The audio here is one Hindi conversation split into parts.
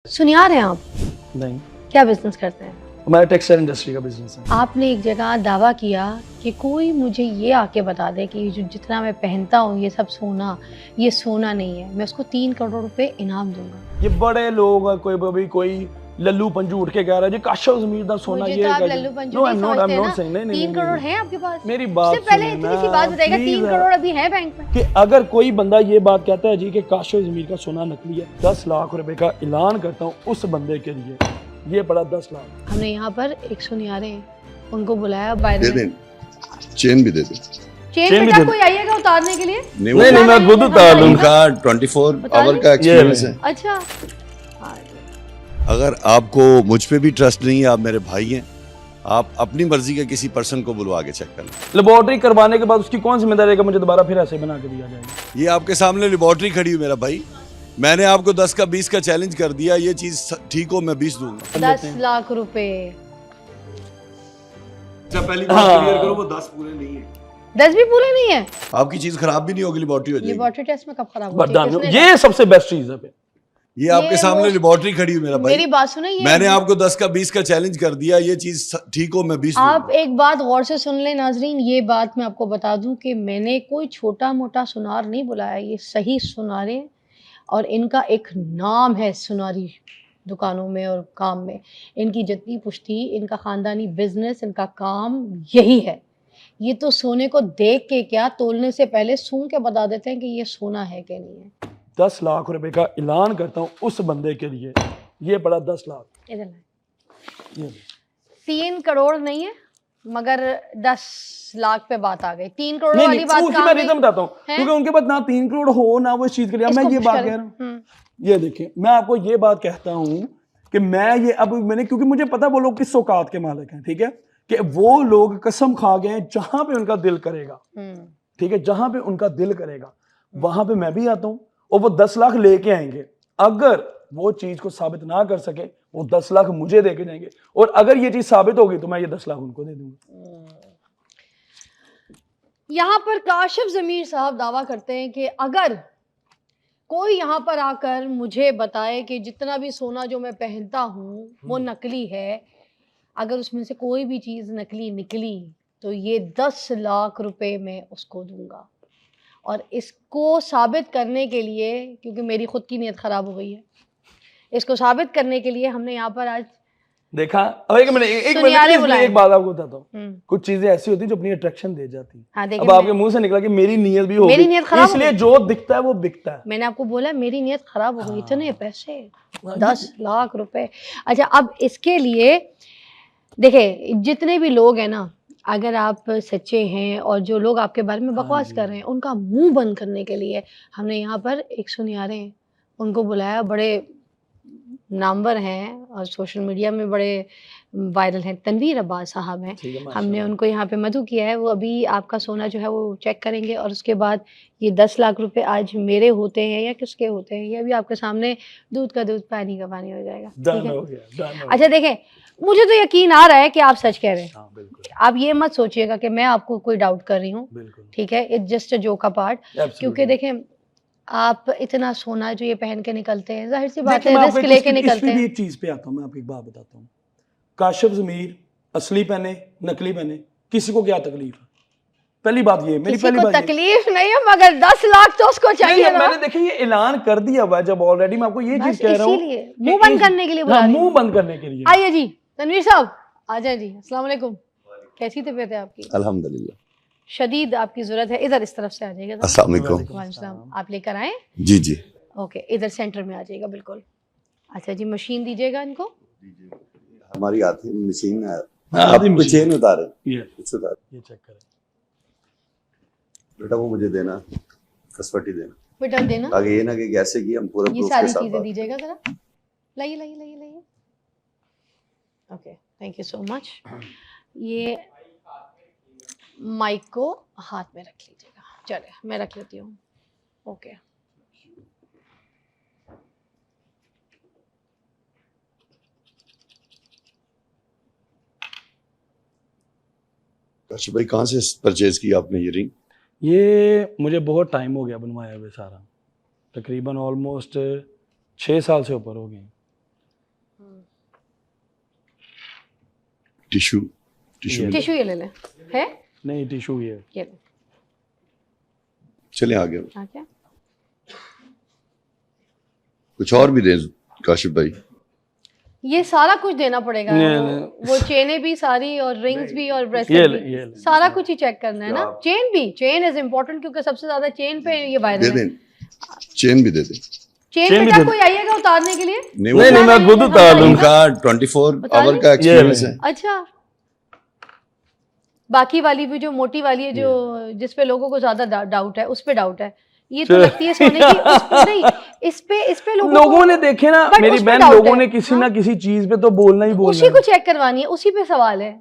सुनियार हैं आप? नहीं, क्या बिजनेस करते हैं? हमारा टेक्सटाइल इंडस्ट्री का बिजनेस है। आपने एक जगह दावा किया कि कोई मुझे ये आके बता दे कि जो जितना मैं पहनता हूँ ये सब सोना, ये सोना नहीं है, मैं उसको 3 करोड़ रुपए इनाम दूंगा। ये बड़े लोग कोई लल्लू पंजू उठ के कह रहा है जी काशफ ज़मीर दा सोना मुझे ये तो आप है। लल्लू पंजू नो नहीं आई समझते एम ना। नॉट सेइंग, नहीं 3 करोड़ है आपके पास? मेरी बात उससे पहले सुनिए इतनी सी ना, बात बताएगा, 3 प्लीज। करोड़ अभी है बैंक में। कि अगर कोई बंदा ये बात कहता है जी कि काशफ ज़मीर का सोना नकली है, 10 लाख रुपए का ऐलान करता हूँ उस बंदे के लिए, ये बड़ा 10 लाख। हमने यहाँ पर एक सुनियारे हैं, उनको बुलाया बाहर। दे दें, चेन भी दे दें। चेन बेटा कोई आइएगा उतारने के लिए? नहीं मैं खुद उतार लूंगा। उनका 24 आवर का एक्सपीरियंस है। अच्छा, अगर आपको मुझ पे भी ट्रस्ट नहीं है, आप मेरे भाई हैं, आप अपनी मर्जी के किसी पर्सन को बुलवा के चेक कर लें। लेबोरेटरी करवाने के बाद उसकी कौन जिम्मेदारी है कि मुझे दोबारा फिर ऐसे बना के दिया जाएगा? ये आपके सामने लेबोरेटरी खड़ी हुई मेरा भाई, मैंने आपको 10 का 20 का चैलेंज कर दिया, ये चीज ठीक हो मैं 20 दूंगा। 10 लाख रुपए। पहली बात क्लियर करो, वो 10 पूरे नहीं है। 10 भी पूरे नहीं है? आपकी चीज खराब भी नहीं होगी, लेबोरेटरी हो जाएगी। लेबोरेटरी टेस्ट में कब खराब बरदान होती है? ये सबसे बेस्ट चीज है। ये आपके सामने लेबोरेटरी खड़ी हुई मेरा भाई, मेरी बात सुनो, ये मैंने आपको 10 का 20 का चैलेंज कर दिया, ये चीज ठीक हो मैं 20 आप एक बात गौर से सुन लें नाजरीन, ये बात मैं आपको बता दूं कि मैंने कोई छोटा मोटा सुनार नहीं बुलाया, ये सही सुनारे हैं और इनका एक नाम है सुनारी दुकानों में और काम में। इनकी जितनी पुश्ती, इनका खानदानी बिजनेस, इनका काम यही है। ये तो सोने को देख के क्या, तोलने से पहले सूंघ के बता देते हैं कि ये सोना है कि नहीं है। 10 लाख रुपए का ऐलान करता हूँ उस बंदे के लिए, ये बड़ा 10 लाख। इधर लाए। 3 करोड़ नहीं है मगर 10 लाख पे बात आ गई। 3 करोड़ वाली बात उसकी मैं रीजन बताता हूँ, क्योंकि उनके पास ना 3 करोड़ हो ना वो इस चीज के लिए। मैं ये बात कह रहा हूँ, ये देखिए मैं आपको ये बात कहता हूँ कि मैं ये अब मैंने, क्योंकि मुझे पता वो लोग किस औकात के मालिक हैं, ठीक है, कि वो लोग कसम खा गए हैं जहां पे उनका दिल करेगा, ठीक है, जहां पे उनका दिल करेगा वहां पे मैं भी आता हूँ और वो 10 लाख लेके आएंगे। अगर वो चीज को साबित ना कर सके वो 10 लाख मुझे देके जाएंगे, और अगर ये चीज साबित होगी तो मैं ये 10 लाख उनको दे दूंगा। यहाँ पर काशिफ ज़मीर साहब दावा करते हैं कि अगर कोई यहाँ पर आकर मुझे बताए कि जितना भी सोना जो मैं पहनता हूँ वो नकली है, अगर उसमें से कोई भी चीज़ नकली निकली तो ये 10 लाख रुपए मैं उसको दूंगा। और इसको साबित करने के लिए, क्योंकि मेरी खुद की नीयत ख़राब हो गई है, इसको साबित करने के लिए हमने यहाँ पर आज देखा। एक मिनट एक बात आपको बताता हूँ, कुछ चीजें ऐसी होती है जो अपनी अट्रैक्शन दे जाती है। हाँ, अब आपके मुंह से निकला कि मेरी नीयत भी होगी, मेरी नीयत खराब, इसलिए जो दिखता है वो बिकता है। मैंने आपको बोला मेरी नीयत खराब हो गई। इतने पैसे, 10 लाख रुपए। अच्छा, अब इसके लिए देखिए जितने भी लोग हैं ना, अगर आप सच्चे हैं और जो लोग आपके बारे में बकवास कर रहे हैं उनका मुंह बंद करने के लिए हमने यहाँ पर एक सुनियारे हैं, उनको बुलाया। बड़े नामवर हैं और सोशल मीडिया में बड़े वायरल हैं, तनवीर अब्बास साहब हैं। हमने उनको यहाँ पे मधु किया है, वो अभी आपका सोना जो है वो चेक करेंगे और उसके बाद ये 10 लाख रुपए आज मेरे होते हैं या किसके होते हैं, ये अभी आपके सामने दूध का दूध पानी का पानी हो जाएगा। ठीक है? अच्छा देखें, मुझे तो यकीन आ रहा है कि आप सच कह रहे हैं। आप ये मत सोचिएगा कि मैं आपको कोई डाउट कर रही हूँ, ठीक है, it's just a joke apart. क्योंकि देखें आप इतना सोना जो ये पहन के निकलते हैं, जाहिर सी बात है रिस्क लेके निकलते हैं। एक चीज पे आता हूँ, मैं आपको एक बात बताता हूँ, काशिफ ज़मीर असली पहने नकली पहने किसी को क्या तकलीफ है? पहली बात ये, मेरी पहली बात तकलीफ नहीं है, मगर 10 लाख तो उसको चाहिए ना। मैंने देखिए ये ऐलान कर दिया हुआ है, जब ऑलरेडी मैं आपको ये चीज कह रहा हूँ, मुंह बंद करने के लिए बुला रही हूं। मुंह बंद करने के लिए। आइए जी तनवीर साहब, आ जाए जी। अस्सलाम वालेकुम, कैसी तबीयत है आपकी? अल्हम्दुलिल्लाह। शदीद आपकी जरूरत है, इधर इस तरफ से आ जाइएगा। अस्सलाम वालेकुम। आप लेकर आए? जी जी, ओके, इधर सेंटर में आ जाइएगा बिल्कुल। अच्छा जी, मशीन दीजिएगा इनको। हमारी आती मशीन है, आप चेन उतारे, ये चेक करें बेटा, वो मुझे देना, कसवटी देना बेटा, देना आगे, ये ना कि कैसे की हम पूरा ये सारी चीजें दीजिएगा जरा। लाइए लाइए लाइए लाइए। Okay, thank you so much. ये माइक को हाथ में रख लीजिएगा। चलिए मैं रख लेती हूँ। ओके, अच्छा भाई, कहाँ से परचेज किया आपने ये रिंग? ये मुझे बहुत टाइम हो गया बनवाया हुए, सारा तकरीबन ऑलमोस्ट 6 साल से ऊपर हो गए। टिश्यू टिश्यू टिश्यू ये ले लें, है नहीं टिश्यू ये ये ले। चले आगे। हाँ क्या कुछ और भी दें काशिफ भाई। ये सारा कुछ देना पड़ेगा, वो चेनें भी सारी और रिंग्स भी और ब्रेसलेट भी, सारा कुछ ही चेक करना है ना। चेन भी, चेन इज इम्पोर्टेंट क्योंकि सबसे ज्यादा चेन पे ये वायरल दे है। दें, चेन भी दे दें। चेन बेटा कोई आइएगा उतारने के लिए? नहीं मैं खुद उतार लूंगा। उनका 24 आवर का एक्सपीरियंस है। अच्छा, बाकी वाली भी जो मोटी वाली है जो जिसपे लोगों को ज्यादा डाउट है, उस पे डाउट है। ये तो लगती है सोने की, उस पे नहीं, इस पे लोगों ने देखे ना मेरी बहन, लोगों ने किसी ना किसी चीज पे तो बोलना ही बोलना, उसी को चेक करवानी है, उसी पे सवाल है।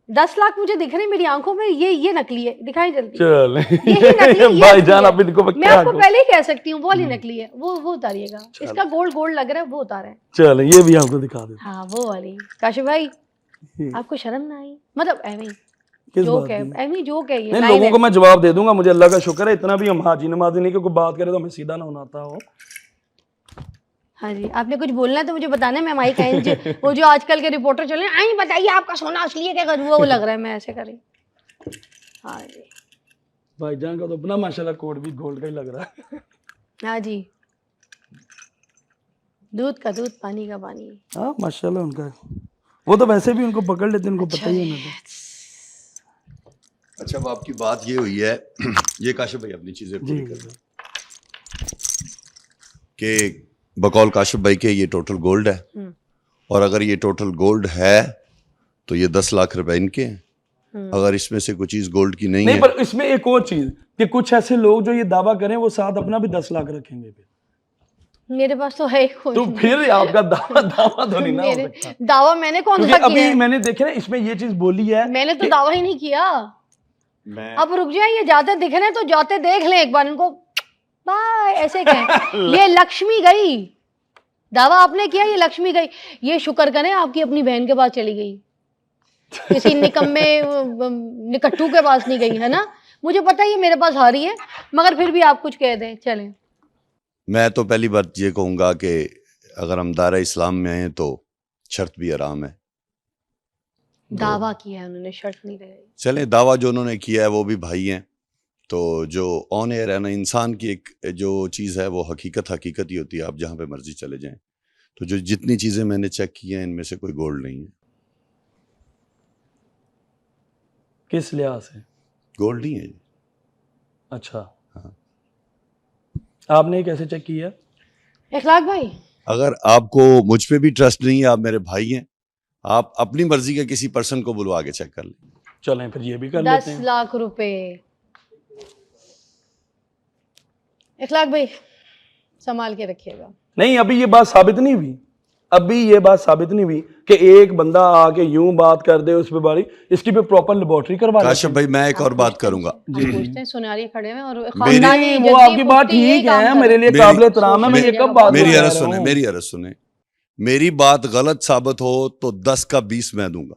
10 लाख मुझे दिख रहे हैं मेरी आंखों में, ये नकली है, दिखाई जल्दी। चल यही नकली, भाईजान आप इनको मैं आपको पहले ही कह सकती हूँ वो वाली नकली है, वो उतारिएगा। इसका गोल्ड लग रहा है, वो उतारा है। चल ये भी आपको दिखा दे। हाँ वो वाली। काशिफ भाई आपको शर्म ना आई? मतलब एवं जोक है, एवं जोक है ये। नहीं लोगों को मैं जवाब दे दूंगा, मुझे अल्लाह का शुक्र है इतना भी हम हाजी नमाजी नहीं कि कोई बात करे तो हमें सीधा ना होना हो। हाँ जी, आपने कुछ बोलना है तो मुझे बताना है, मैं माइक आएंगे। वो जो आजकल के रिपोर्टर चले, आई बताइए आपका सोना असली है क्या गधुआ, वो लग रहा है मैं ऐसे करी। हाँ जी भाईजान का तो अपना माशाल्लाह कोट भी गोल्ड का ही लग रहा है। हाँ जी, दूध का दूध, पानी का पानी। हाँ माशाल्लाह उनका, वो तो वैसे भी उनको पकड़ लेते, उनको पता ही है ना। अच्छा अब आपकी बात ये हुई है ये काशिफ भाई अपनी चीजें पूरी कर दें कि बकौल काशिफ भाई के ये टोटल गोल्ड है, और अगर ये टोटल गोल्ड है तो ये 10 लाख रुपए इनके हैं। अगर इसमें से कोई चीज गोल्ड की नहीं है, पर इसमें एक और चीज कि कुछ ऐसे लोग जो ये दावा करें वो साथ अपना भी 10 लाख रखेंगे। मेरे पास तो है कोई, तो फिर आपका दावा तो नहीं ना हो सकता। दावा मैंने कौन सा किया अभी है? मैंने देखे ना इसमें ये चीज बोली है, मैंने तो दावा ही नहीं किया। अब रुक जाए, ये जाते दिख रहे हैं तो जाते देख ले एक बार इनको, बाय ऐसे कहें। ये लक्ष्मी गई, दावा आपने किया, ये लक्ष्मी गई। ये शुक्र करें आपकी अपनी बहन के पास चली गई, किसी निकम्मे निकट्टू के पास नहीं गई, है ना। मुझे पता है ये मेरे पास हारी है, मगर फिर भी आप कुछ कह दें। चलें, मैं तो पहली बात ये कहूंगा कि अगर हम दायरा इस्लाम में आए तो शर्त भी आराम है। दावा किया है उन्होंने, शर्त नहीं रही। चलें, दावा जो उन्होंने किया है वो भी भाई हैं, तो जो ऑन एयर है ना, इंसान की एक जो चीज़ है वो हकीकत ही होती है। आप जहाँ पे मर्जी चले जाएं, तो जो जितनी चीज़ें मैंने चेक की हैं इनमें से कोई गोल्ड नहीं है। किस लिहाज से गोल्ड नहीं है। अच्छा हाँ। आपने कैसे चेक किया? इखलाक भाई, अगर आपको मुझ पे भी ट्रस्ट नहीं है, आप मेरे भाई हैं, आप अपनी मर्जी के किसी पर्सन को बुलवा के चेक कर लें। चलें फिर ये भी कर 10 लेते हैं। लाख रुपए। इखलाक भाई संभाल के रखिएगा। नहीं अभी ये बात साबित नहीं हुई, अभी ये बात साबित नहीं हुई कि एक बंदा आके यूं बात कर दे उस पे बारी, इसकी पे प्रॉपर लेबोरेटरी करवा ले। काशिफ भाई मैं एक और बात करूंगा। पूछते हैं, सुनारी खड़े हैं और वो आपकी बात ठीक है, मेरे लिए काबिल एहतराम है। मैं ये कब बात मेरी कर अर्ज रहा सुने, हूं? मेरी अर्ज सुने। मेरी बात गलत साबित हो तो 10 का 20 मैं दूंगा।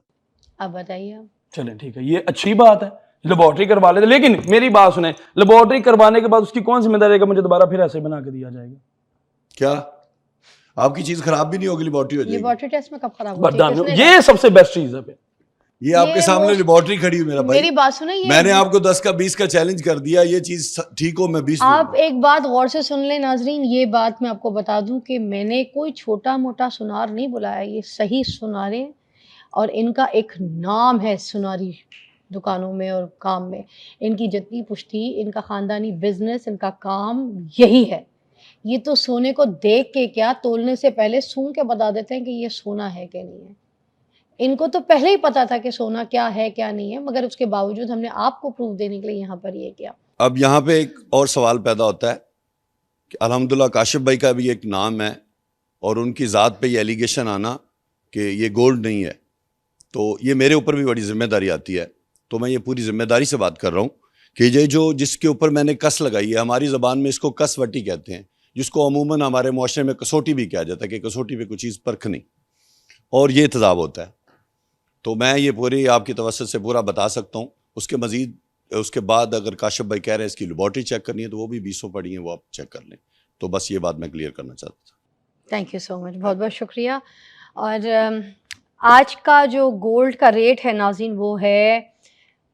अब बताइए। चलें ठीक है, ये अच्छी बात है, लेबोरेटरी करवा लेते। लेकिन मेरी बात सुने, लेबोरेटरी करवाने के बाद उसकी कौन जिम्मेदारी है कि मुझे दोबारा फिर ऐसे बना के दिया जाएगा? क्या आपकी चीज खराब भी नहीं होगी, लेबोरेटरी हो जाएगी। लेबोरेटरी टेस्ट में कब खराब बरदान, होती है? ये सबसे बेस्ट चीज है। ये आपके सामने लेबोरेटरी खड़ी हुई मेरा भाई। मेरी बात सुनो, ये मैंने आपको 10 का 20 का चैलेंज कर दिया, ये चीज ठीक हो मैं 20 आप एक बात गौर से सुन लें नाजरीन, ये बात मैं आपको बता दूं कि मैंने कोई छोटा मोटा सुनार नहीं बुलाया, ये सही सुनारे, और इनका एक नाम है सुनारी दुकानों में और काम में। इनकी जितनी पुश्ती, इनका खानदानी बिजनेस, इनका काम यही है। ये तो सोने को देख के क्या, तोलने से पहले सूंघ के बता देते हैं कि ये सोना है कि नहीं है। इनको तो पहले ही पता था कि सोना क्या है क्या नहीं है, मगर उसके बावजूद हमने आपको प्रूफ देने के लिए यहाँ पर ये किया। अब यहाँ पे एक और सवाल पैदा होता है कि अल्हम्दुलिल्लाह काशिफ भाई का भी एक नाम है और उनकी ज़ात पे ये एलिगेशन आना कि ये गोल्ड नहीं है, तो ये मेरे ऊपर भी बड़ी जिम्मेदारी आती है। तो मैं ये पूरी जिम्मेदारी से बात कर रहा हूँ कि ये जो जिसके ऊपर मैंने कस लगाई है, हमारी ज़बान में इसको कसवटी कहते हैं, जिसको अमूमन हमारे मुआशरे में कसौटी भी कहा जाता है कि कसौटी पे कोई चीज़ परख नहीं, और ये तजाब होता है। तो मैं ये पूरी आपकी तवज्जुह से पूरा बता सकता हूँ। उसके मज़ीद उसके बाद अगर काशिफ भाई कह रहे हैं इसकी लेबोरेटरी चेक करनी है, तो वो भी 20 पड़ी हैं, वो आप चेक कर लें। तो बस ये बात मैं क्लियर करना चाहता था। थैंक यू सो मच, बहुत बहुत शुक्रिया। और आज का जो गोल्ड का रेट है नाज़रीन वो है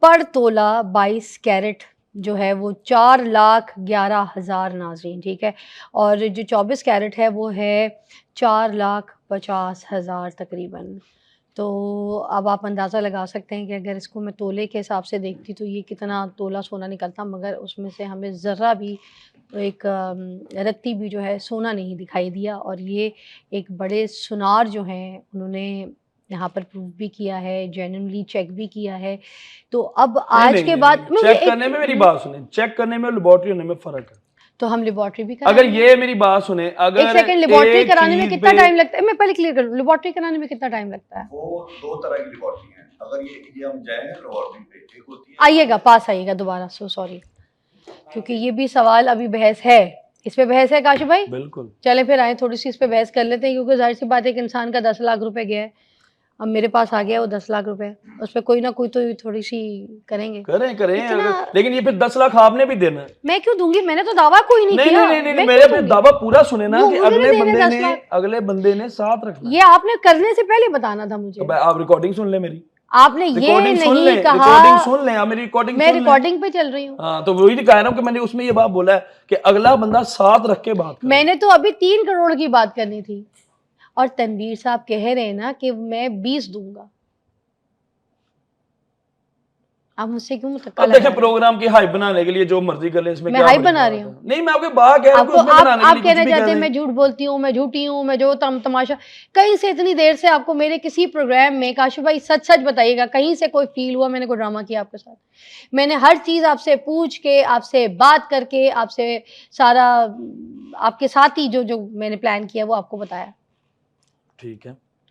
पर तोला 22 कैरेट जो है वो 4,11,000 नाज़रीन, ठीक है। और जो 24 कैरेट है वो है 4,50,000 तकरीबन। तो अब आप अंदाज़ा लगा सकते हैं कि अगर इसको मैं तोले के हिसाब से देखती तो ये कितना तोला सोना निकलता, मगर उसमें से हमें ज़रा भी एक रत्ती भी जो है सोना नहीं दिखाई दिया। और ये एक बड़े सुनार जो हैं उन्होंने यहाँ पर प्रूव भी किया है, जेन्युइनली चेक भी किया है। तो अब आज के बाद चेक करने में, मेरी बात सुने, चेक करने में लेबोरेटरी होने में फर्क है। तो हम लेबोरेटरी भी अगर ये मेरी बात सुने, अगर एक सेकंड, लेबोरेटरी कराने में कितना टाइम लगता है, मैं पहले क्लियर करूं, लेबोरेटरी कराने में कितना टाइम लगता है? वो दो तरह की लेबोरेटरी है। अगर ये हम जाएंगे लेबोरेटरी पे, एक होती है, आइएगा पास आइएगा दोबारा, सो सॉरी, क्योंकि ये भी सवाल अभी बहस है, इस पे बहस है काशिफ भाई। बिल्कुल, चले फिर आए थोड़ी सी इस पे बहस कर लेते हैं, क्योंकि जाहिर सी बात है एक इंसान का 10 लाख रुपए गया है, अब मेरे पास आ गया वो 10 लाख रुपए, उस पर कोई ना कोई तो थोड़ी सी करेंगे। करें लेकिन ये फिर 10 लाख आपने भी देना है। मैं क्यों दूंगी, मैंने तो दावा कोई नहीं किया। नहीं, मेरे पे दावा पूरा सुने ना कि अगले बंदे ने साथ रखना। ये आपने करने से पहले बताना था मुझे। आप रिकॉर्डिंग सुन ले मेरी, आपने ये नहीं कहा, रिकॉर्डिंग सुन ले, मेरी रिकॉर्डिंग, मैं रिकॉर्डिंग पे चल रही हूँ। हाँ, तो वही कह रहा हूँ कि मैंने उसमें ये बात बोला है कि अगला बंदा साथ रख के बात करे। मैंने तो अभी 3 करोड़ की बात करनी थी और तनवीर साहब कह रहे हैं ना कि मैं 20 दूंगा। आप मुझसे क्यों मुतक्का अब देखें, प्रोग्राम की हाइप बनाने के लिए जो मर्जी कर ले, इसमें मैं हाइप बना रही हूँ? नहीं, मैं आपके बात कह रहा हूँ कि उसमें बनाने के लिए आप कहना कुछ भी चाहते हैं करें। मैं झूठ बोलती हूँ, मैं झूठी हूँ, मैं जो तमाशा। कहीं से इतनी देर से आपको मेरे किसी प्रोग्राम में, काशिफ भाई सच सच बताइएगा, कहीं से कोई फील हुआ मैंने कोई ड्रामा किया आपके साथ? मैंने हर चीज़ आपसे पूछ के, आपसे बात करके, आपसे सारा आपके साथ ही जो जो मैंने प्लान किया वो आपको बताया। ठीक है,